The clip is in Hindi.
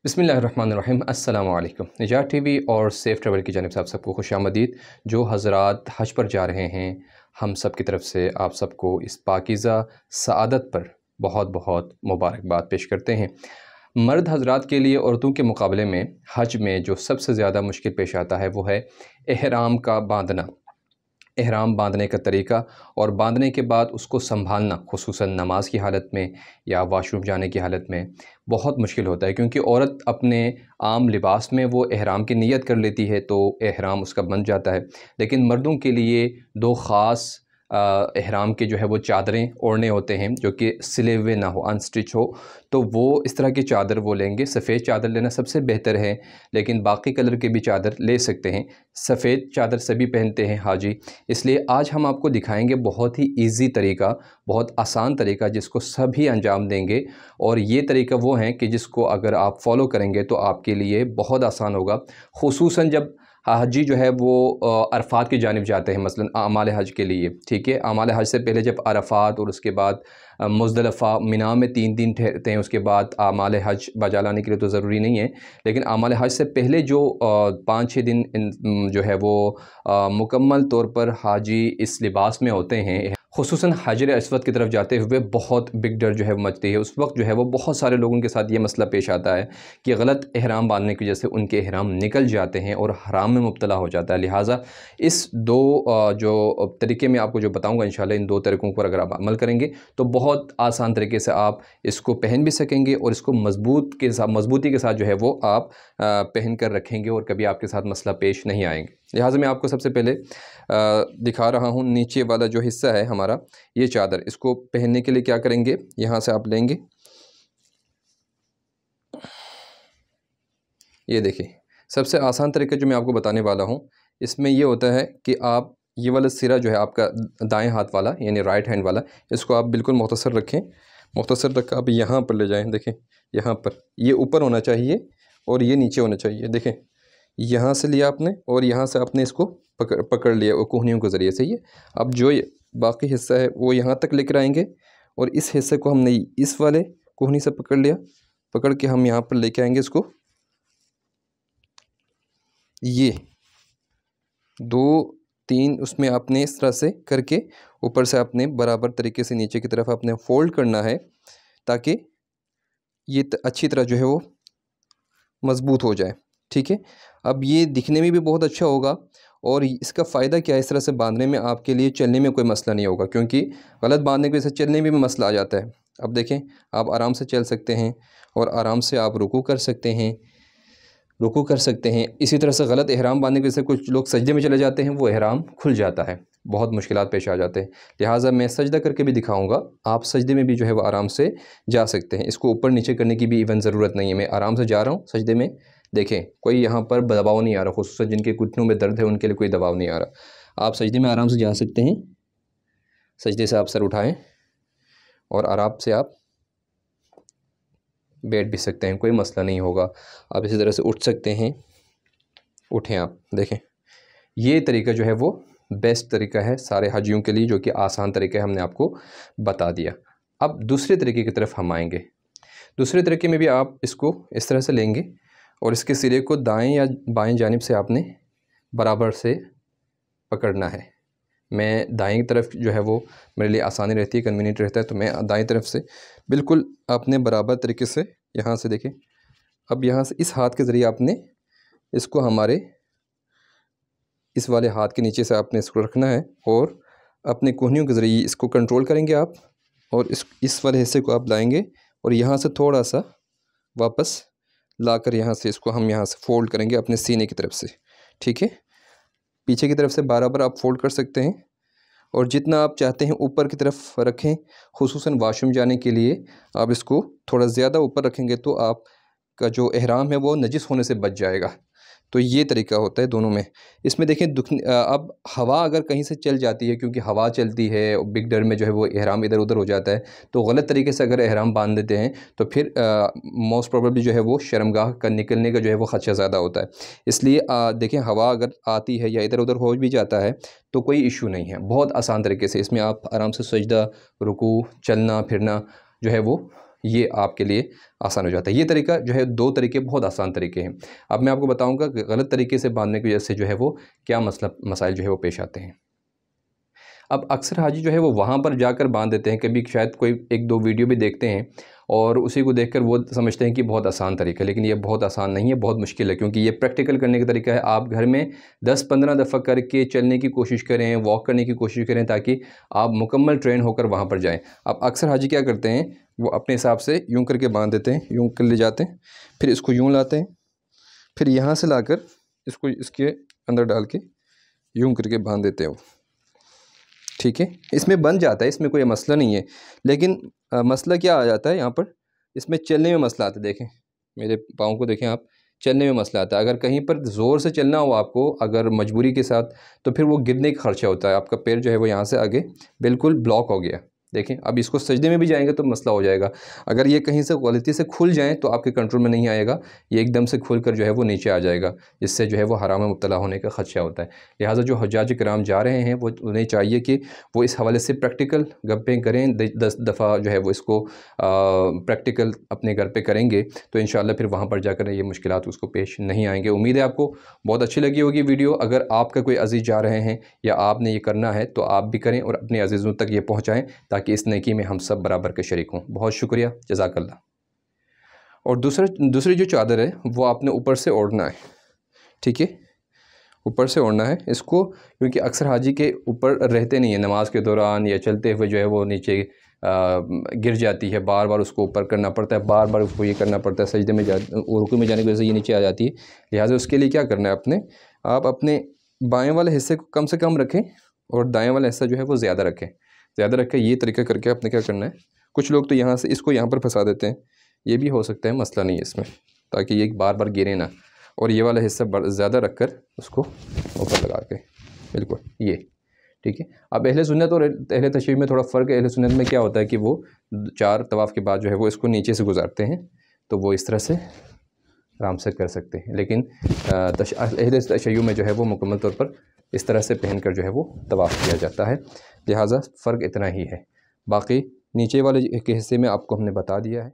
बिस्मिल्लाहिर्रहमानिर्रहीम अस्सलामु अलैकुम। निजात टीवी और सेफ़ ट्रैवल की जानिब से आप सबको खुशामदीद। जो हज़रात हज पर जा रहे हैं, हम सब की तरफ से आप सबको इस पाकीज़ा सआदत पर बहुत बहुत मुबारकबाद पेश करते हैं। मर्द हज़रात के लिए औरतों के मुकाबले में हज में जो सबसे ज़्यादा मुश्किल पेश आता है वो है एहराम का बांधना। एहराम बांधने का तरीका और बांधने के बाद उसको संभालना, ख़ुसूसन नमाज की हालत में या वॉशरूम जाने की हालत में बहुत मुश्किल होता है, क्योंकि औरत अपने आम लिबास में वो एहराम की नियत कर लेती है तो एहराम उसका बन जाता है। लेकिन मर्दों के लिए दो ख़ास एहराम के जो है वो चादरें ओढ़ने होते हैं जो कि सिले हुए ना हो, अनस्टिच हो, तो वो इस तरह की चादर वो लेंगे। सफ़ेद चादर लेना सबसे बेहतर है, लेकिन बाकी कलर के भी चादर ले सकते हैं। सफ़ेद चादर सभी पहनते हैं हाजी, इसलिए आज हम आपको दिखाएंगे बहुत ही ईज़ी तरीका, बहुत आसान तरीका जिसको सभी अंजाम देंगे। और ये तरीका वो है कि जिसको अगर आप फॉलो करेंगे तो आपके लिए बहुत आसान होगा, ख़ुसूसन जब हाजी जो है वो अरफ़ात की जानिब जाते हैं, मसलन आमाल हज के लिए। ठीक है, आमाल हज से पहले जब अरफ़ात और उसके बाद मुज़दलिफ़ा मिना में 3 दिन ठहरते हैं, उसके बाद आमाल हज बजा लाने के लिए तो ज़रूरी नहीं है, लेकिन आमाल हज से पहले जो 5-6 दिन जो है वो मुकम्मल तौर पर हाजी इस लिबास में होते हैं। ख़ुसूसन हजर अस्वद की तरफ जाते हुए बहुत बिग डर जो है मचती है। उस वक्त जो है वो बहुत सारे लोगों के साथ ये मसला पेश आता है कि गलत एहराम बांधने की वजह से उनके एहराम निकल जाते हैं और हराम में मुब्तला हो जाता है। लिहाजा इस दो जो तरीके मैं आपको जो बताऊंगा, इंशाल्लाह इन दो तरीक़ों पर अगर आप अमल करेंगे तो बहुत आसान तरीके से आप इसको पहन भी सकेंगे और इसको मज़बूती के साथ जो है वो आप पहन कर रखेंगे और कभी आपके साथ मसला पेश नहीं आएंगे। लिहाजा मैं आपको सबसे पहले दिखा रहा हूँ नीचे वाला जो हिस्सा है हमारा, ये चादर, इसको पहनने के लिए क्या करेंगे, यहाँ से आप लेंगे, ये देखिए सबसे आसान तरीका जो मैं आपको बताने वाला हूँ, इसमें ये होता है कि आप ये वाला सिरा जो है आपका दाएं हाथ वाला यानी राइट हैंड वाला, इसको आप बिल्कुल मुख्तसर रखें। मुख्तसर रख आप यहाँ पर ले जाएं, देखें यहाँ पर ये ऊपर होना चाहिए और ये नीचे होना चाहिए। देखें यहाँ से लिया आपने और यहाँ से आपने इसको पकड़ लिया और कोहनियों के ज़रिए से। ये अब जो बाकी हिस्सा है वो यहाँ तक लेकर आएंगे और इस हिस्से को हमने इस वाले कोहनी से पकड़ लिया, पकड़ के हम यहाँ पर लेके आएंगे इसको। ये 2-3 उसमें आपने इस तरह से करके ऊपर से आपने बराबर तरीके से नीचे की तरफ आपने फ़ोल्ड करना है ताकि ये अच्छी तरह जो है वो मज़बूत हो जाए। ठीक है, अब ये दिखने में भी बहुत अच्छा होगा और इसका फ़ायदा क्या है, इस तरह से बांधने में आपके लिए चलने में कोई मसला नहीं होगा, क्योंकि गलत बांधने की वजह से चलने में भी मसला आ जाता है। अब देखें आप आराम से चल सकते हैं और आराम से आप रुकू कर सकते हैं, इसी तरह से गलत एहराम बांधने की वजह से कुछ लोग सजदे में चले जाते हैं, वो एहराम खुल जाता है, बहुत मुश्किलात पेश आ जाते हैं। लिहाजा मैं सजदा करके भी दिखाऊंगा, आप सजदे में भी जो है वो आराम से जा सकते हैं। इसको ऊपर नीचे करने की भी इवन ज़रूरत नहीं है, मैं आराम से जा रहा हूँ सजदे में। देखें कोई यहाँ पर दबाव नहीं आ रहा, ख़ुसूसन जिनके घुटनों में दर्द है उनके लिए कोई दबाव नहीं आ रहा। आप सजदे में आराम से जा सकते हैं, सजदे से आप सर उठाएँ और आराम से आप बैठ भी सकते हैं, कोई मसला नहीं होगा। आप इसी तरह से उठ सकते हैं, उठें आप। देखें ये तरीका जो है वो बेस्ट तरीका है सारे हाजियों के लिए, जो कि आसान तरीका है, हमने आपको बता दिया। अब दूसरे तरीके की तरफ हम आएंगे। दूसरे तरीके में भी आप इसको इस तरह से लेंगे और इसके सिरे को दाएं या बाएं जानिब से आपने बराबर से पकड़ना है। मैं दाएं तरफ जो है वो मेरे लिए आसानी रहती है, कन्वीनियंट रहता है, तो मैं दाएं तरफ से बिल्कुल आपने बराबर तरीके से यहाँ से देखें। अब यहाँ से इस हाथ के ज़रिए आपने इसको हमारे इस वाले हाथ के नीचे से आपने इसको रखना है और अपने कोहनियों के ज़रिए इसको कंट्रोल करेंगे आप, और इस वाले हिस्से को आप लाएंगे और यहाँ से थोड़ा सा वापस लाकर यहाँ से इसको हम यहाँ से फ़ोल्ड करेंगे अपने सीने की तरफ से। ठीक है, पीछे की तरफ से बराबर आप फ़ोल्ड कर सकते हैं और जितना आप चाहते हैं ऊपर की तरफ रखें। ख़ुसूसन वॉशरूम जाने के लिए आप इसको थोड़ा ज़्यादा ऊपर रखेंगे तो आपका जो एहराम है वो नजिस होने से बच जाएगा। तो ये तरीका होता है दोनों में। इसमें देखें अब हवा अगर कहीं से चल जाती है, क्योंकि हवा चलती है बिग डर में जो है वो एहराम इधर उधर हो जाता है, तो गलत तरीके से अगर एहराम बांध देते हैं तो फिर मोस्ट प्रोबेबली जो है वो शर्मगाह का निकलने का जो है वो ख़दशा ज़्यादा होता है। इसलिए देखें हवा अगर आती है या इधर उधर हो भी जाता है तो कोई इशू नहीं है, बहुत आसान तरीके से इसमें आप आराम से सजदा, रुकू, चलना फिरना जो है वो ये आपके लिए आसान हो जाता है। ये तरीका जो है, 2 तरीके बहुत आसान तरीके हैं। अब मैं आपको बताऊंगा कि गलत तरीके से बांधने की वजह से जो है वो क्या मसाइल जो है वो पेश आते हैं। अब अक्सर हाजी जो है वो वहाँ पर जाकर बांध देते हैं, कभी शायद कोई 1-2 वीडियो भी देखते हैं और उसी को देखकर वो समझते हैं कि बहुत आसान तरीका है, लेकिन ये बहुत आसान नहीं है, बहुत मुश्किल है, क्योंकि ये प्रैक्टिकल करने का तरीका है। आप घर में 10-15 दफ़ा करके चलने की कोशिश करें, वॉक करने की कोशिश करें, ताकि आप मुकम्मल ट्रेन होकर वहाँ पर जाएँ। अब अक्सर हाजी क्या करते हैं, वो अपने हिसाब से यूँ करके बांध देते हैं, यूँ कर ले जाते हैं, फिर इसको यूँ लाते हैं, फिर यहाँ से लाकर इसको इसके अंदर डाल के यूँ करके बांध देते हैं वो। ठीक है, इसमें बन जाता है, इसमें कोई मसला नहीं है, लेकिन मसला क्या आ जाता है यहाँ पर, इसमें चलने में मसला आता है। देखें मेरे पाँव को, देखें आप, चलने में मसला आता है। अगर कहीं पर ज़ोर से चलना हो आपको, अगर मजबूरी के साथ, तो फिर वो गिरने का खर्चा होता है। आपका पैर जो है वो यहाँ से आगे बिल्कुल ब्लॉक हो गया। देखें अब इसको सजदे में भी जाएंगे तो मसला हो जाएगा। अगर ये कहीं से गलती से खुल जाएँ तो आपके कंट्रोल में नहीं आएगा, ये एकदम से खुल कर जो है वो नीचे आ जाएगा, जिससे जो है वो हराम में मुब्तला होने का खदशा होता है। लिहाजा जो हज्जाज किराम जा रहे हैं, वो उन्हें चाहिए कि वो इस हवाले से प्रैक्टिकल गप्पें करें, 10 दफ़ा जो है वो इसको प्रैक्टिकल अपने घर पे करेंगे तो इंशाअल्लाह फिर वहाँ पर जाकर ये मुश्किलात उसको पेश नहीं आएंगे। उम्मीद है आपको बहुत अच्छी लगी होगी वीडियो। अगर आपका कोई अज़ीज़ जा रहे हैं या आपने ये करना है तो आप भी करें और अपने अज़ीज़ों तक ये पहुँचाएँ, ताकि इस नेकी में हम सब बराबर के शरीक हों। बहुत शुक्रिया, जज़ाकल्लाह। और दूसरी जो चादर है वो आपने ऊपर से ओढ़ना है। ठीक है, ऊपर से ओढ़ना है इसको, क्योंकि अक्सर हाजी के ऊपर रहते नहीं है, नमाज के दौरान या चलते हुए जो है वो नीचे गिर जाती है, बार बार उसको ऊपर करना पड़ता है, बार बार उसको ये करना पड़ता है, सजदे में रुकू में जाने की वजह से ये नीचे आ जाती है। लिहाजा उसके लिए क्या करना है, आप अपने बाएँ वाले हिस्से को कम से कम रखें और दाएँ वाला हिस्सा जो है वो ज़्यादा रखें। ये तरीका करके आपने क्या करना है, कुछ लोग तो यहाँ से इसको यहाँ पर फंसा देते हैं, ये भी हो सकता है, मसला नहीं है इसमें, ताकि ये बार बार गिरे ना। और ये वाला हिस्सा ज़्यादा रख कर उसको ऊपर लगा के, बिल्कुल ये। ठीक है, अब अहले सुन्नत और अहले तशय्युअ में थोड़ा फ़र्क है। अहले सुन्नत में क्या होता है कि वो 4 तवाफ़ के बाद जो है वो इसको नीचे से गुजारते हैं, तो वो इस तरह से आराम से कर सकते हैं। लेकिन अहले तशय्युअ में जो है वो मुकम्मल तौर पर इस तरह से पहन कर जो है वो तवाफ़ किया जाता है। लिहाजा फ़र्क इतना ही है, बाकी नीचे वाले के हिस्से में आपको हमने बता दिया है।